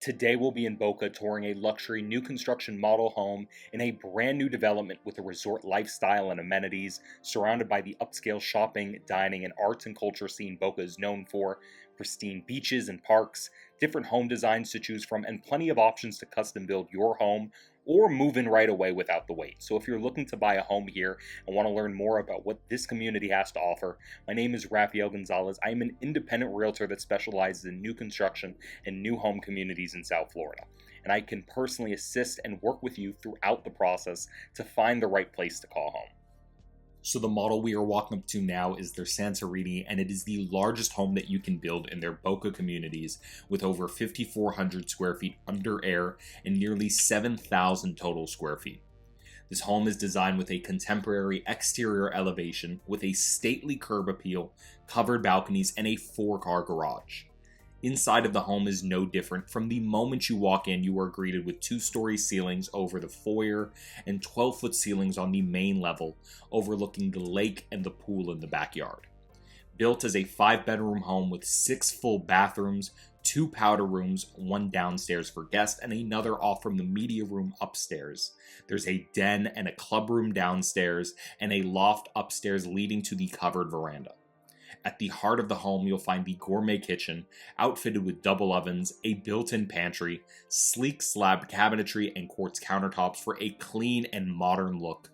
Today we'll be in Boca touring a luxury new construction model home in a brand new development with a resort lifestyle and amenities, surrounded by the upscale shopping, dining, and arts and culture scene Boca is known for, pristine beaches and parks, different home designs to choose from, and plenty of options to custom build your home or move in right away without the wait. So if you're looking to buy a home here and want to learn more about what this community has to offer, my name is Rafael Gonzalez. I am an independent realtor that specializes in new construction and new home communities in South Florida. And I can personally assist and work with you throughout the process to find the right place to call home. So the model we are walking up to now is their Santorini, and it is the largest home that you can build in their Boca communities, with over 5,400 square feet under air and nearly 7,000 total square feet. This home is designed with a contemporary exterior elevation with a stately curb appeal, covered balconies, and a 4-car garage. Inside of the home is no different. From the moment you walk in, you are greeted with 2-story ceilings over the foyer and 12-foot ceilings on the main level, overlooking the lake and the pool in the backyard. Built as a 5-bedroom home with 6 full bathrooms, 2 powder rooms, 1 downstairs for guests, and another off from the media room upstairs. There's a den and a club room downstairs, and a loft upstairs leading to the covered veranda. At the heart of the home, you'll find the gourmet kitchen, outfitted with double ovens, a built-in pantry, sleek slab cabinetry, and quartz countertops for a clean and modern look,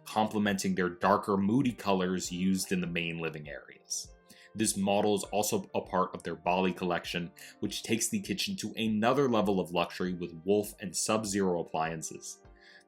complementing their darker, moody colors used in the main living areas. This model is also a part of their Bali collection, which takes the kitchen to another level of luxury with Wolf and Sub-Zero appliances.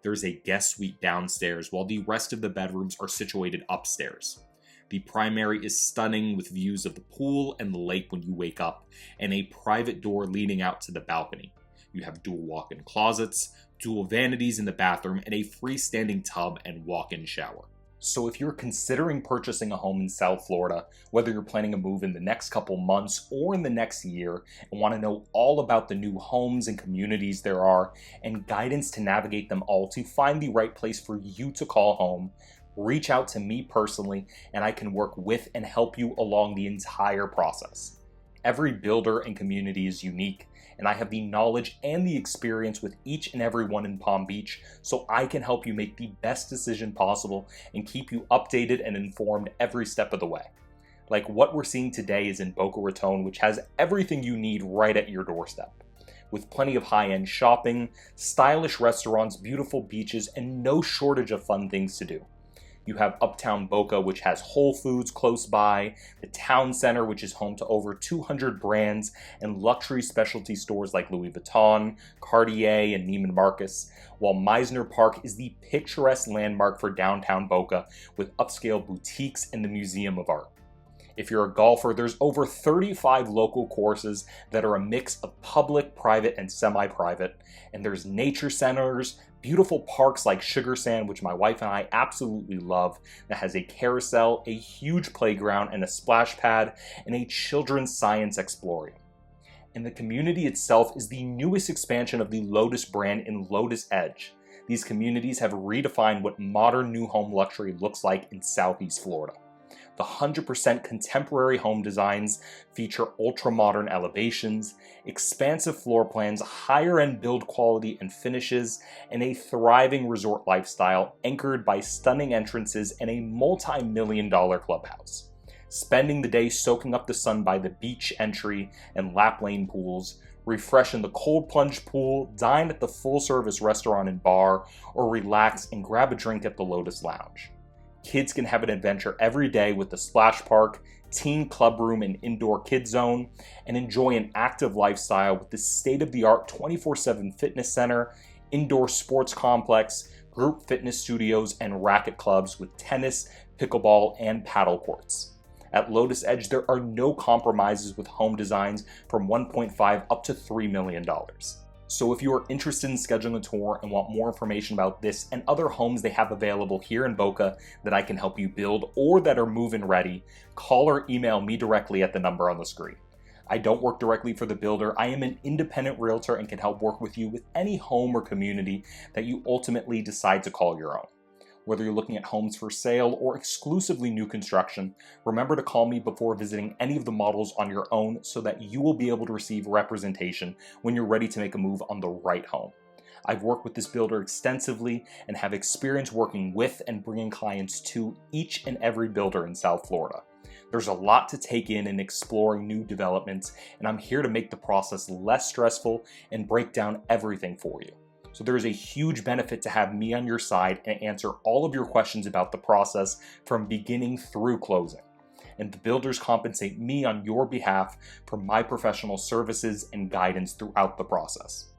There's a guest suite downstairs, while the rest of the bedrooms are situated upstairs. The primary is stunning with views of the pool and the lake when you wake up, and a private door leading out to the balcony. You have dual walk-in closets, dual vanities in the bathroom, and a freestanding tub and walk-in shower. So if you're considering purchasing a home in South Florida, whether you're planning a move in the next couple months or in the next year, and want to know all about the new homes and communities there are, and guidance to navigate them all to find the right place for you to call home, reach out to me personally, and I can work with and help you along the entire process. Every builder and community is unique, and I have the knowledge and the experience with each and every one in Palm Beach, so I can help you make the best decision possible and keep you updated and informed every step of the way. Like what we're seeing today is in Boca Raton, which has everything you need right at your doorstep, with plenty of high-end shopping, stylish restaurants, beautiful beaches, and no shortage of fun things to do. You have Uptown Boca, which has Whole Foods close by, the Town Center, which is home to over 200 brands and luxury specialty stores like Louis Vuitton, Cartier, and Neiman Marcus, while Meisner Park is the picturesque landmark for downtown Boca with upscale boutiques and the Museum of Art. If you're a golfer, there's over 35 local courses that are a mix of public, private, and semi-private, and there's nature centers, beautiful parks like Sugar Sand, which my wife and I absolutely love, that has a carousel, a huge playground, and a splash pad, and a children's science exploring. And the community itself is the newest expansion of the Lotus brand in Lotus Edge. These communities have redefined what modern new home luxury looks like in Southeast Florida. The 100% contemporary home designs feature ultra-modern elevations, expansive floor plans, higher-end build quality and finishes, and a thriving resort lifestyle anchored by stunning entrances and a multi-million-dollar clubhouse. Spending the day soaking up the sun by the beach entry and lap lane pools, refresh in the cold plunge pool, dine at the full-service restaurant and bar, or relax and grab a drink at the Lotus Lounge. Kids can have an adventure every day with the splash park, teen club room, and indoor kid zone, and enjoy an active lifestyle with the state-of-the-art 24/7 fitness center, indoor sports complex, group fitness studios, and racket clubs with tennis, pickleball, and paddle courts. At Lotus Edge, there are no compromises with home designs from $1.5 up to $3 million. So if you are interested in scheduling a tour and want more information about this and other homes they have available here in Boca that I can help you build or that are move-in ready, call or email me directly at the number on the screen. I don't work directly for the builder. I am an independent realtor and can help work with you with any home or community that you ultimately decide to call your own. Whether you're looking at homes for sale or exclusively new construction, remember to call me before visiting any of the models on your own so that you will be able to receive representation when you're ready to make a move on the right home. I've worked with this builder extensively and have experience working with and bringing clients to each and every builder in South Florida. There's a lot to take in exploring new developments, and I'm here to make the process less stressful and break down everything for you. So there is a huge benefit to have me on your side and answer all of your questions about the process from beginning through closing. And the builders compensate me on your behalf for my professional services and guidance throughout the process.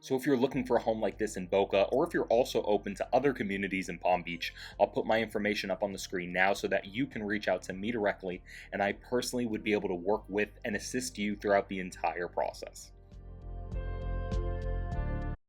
So if you're looking for a home like this in Boca, or if you're also open to other communities in Palm Beach, I'll put my information up on the screen now so that you can reach out to me directly, and I personally would be able to work with and assist you throughout the entire process.